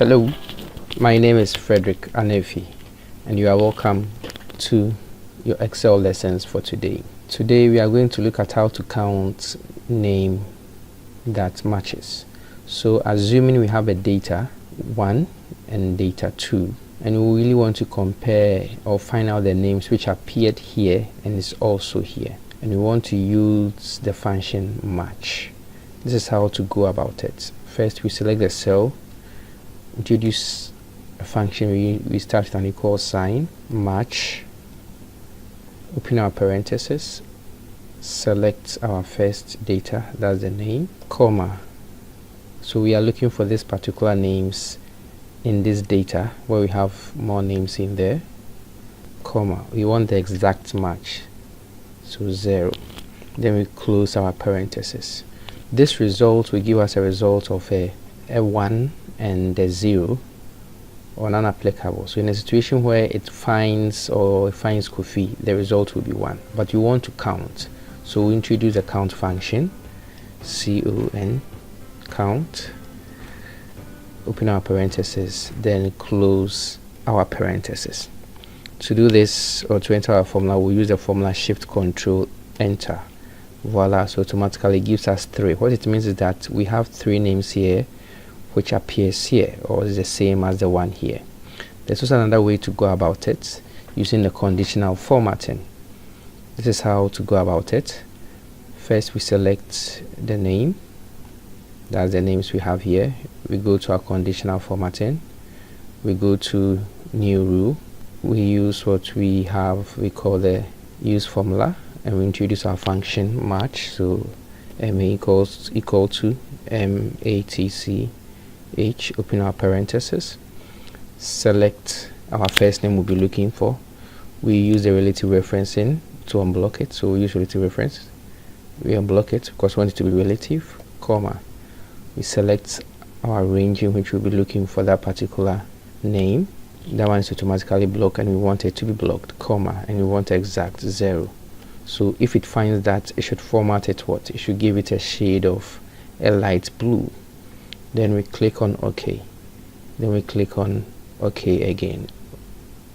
Hello, my name is Frederick Anefi, and you are welcome to your Excel lessons for today. Today we are going to look at how to count name that matches. So assuming we have a data 1 and data 2, and we really want to compare or find out the names which appeared here and is also here, and we want to use the function match. This is how to go about it. First, we select the cell, introduce a function. We start with an equal sign, match, open our parentheses, select our first data, that's the name, comma. So we are looking for this particular names in this data where we have more names in there, comma. We want the exact match, so 0. Then we close our parentheses. This result will give us a result of a 1 and a 0 or non-applicable. So in a situation where it finds Kofi, the result will be 1, but you want to count. So we introduce a count function, CON, count, open our parentheses, then close our parentheses. To do this, or to enter our formula, we'll use the formula shift control enter. Voila, so automatically gives us 3. What it means is that we have 3 names here which appears here, or is the same as the one here. There's also another way to go about it, using the conditional formatting. This is how to go about it. First, we select the name, that's the names we have here. We go to our conditional formatting, we go to new rule, we use what we have, we call the use formula, and we introduce our function match. So ma equal to match, open our parentheses, select our first name we'll be looking for. We use the relative referencing to unblock it, so we use relative reference, we unblock it because we want it to be relative, comma. We select our range in which we'll be looking for that particular name. That one is automatically blocked and we want it to be blocked, comma, and we want exact 0. So if it finds that, it should format it what? It should give it a shade of a light blue. Then we click on OK. Then we click on OK again.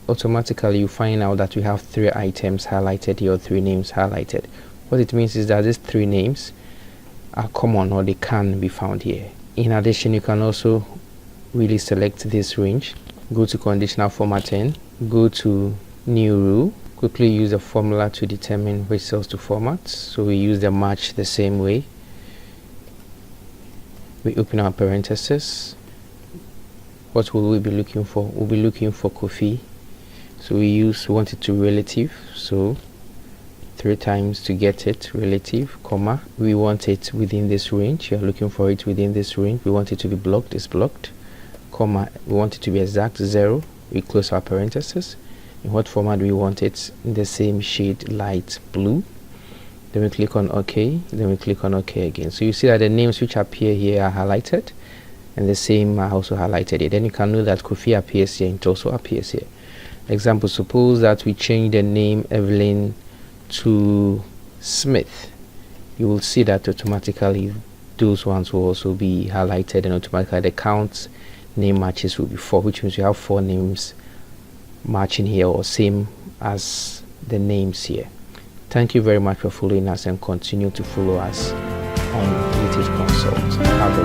Automatically you find out that we have 3 items highlighted here, or 3 names highlighted. What it means is that these 3 names are common, or they can be found here. In addition, you can also really select this range, go to conditional formatting, go to new rule, quickly use the formula to determine which cells to format. So we use the match the same way. We open our parentheses. What will we be looking for? We'll be looking for Kofi. So we want it to relative, so 3 times to get it, relative, comma. We want it within this range. You're looking for it within this range. We want it to be blocked, it's blocked, comma. We want it to be exact 0. We close our parentheses. In what format we want it? In the same shade, light blue. Then we click on OK, then we click on OK again. So you see that the names which appear here are highlighted, and the same are also highlighted here. Then you can know that Kofi appears here and it also appears here. Example, suppose that we change the name Evelyn to Smith. You will see that automatically those ones will also be highlighted, and automatically the count name matches will be 4, which means you have 4 names matching here, or same as the names here. Thank you very much for following us, and continue to follow us on YouTube Consult. Have a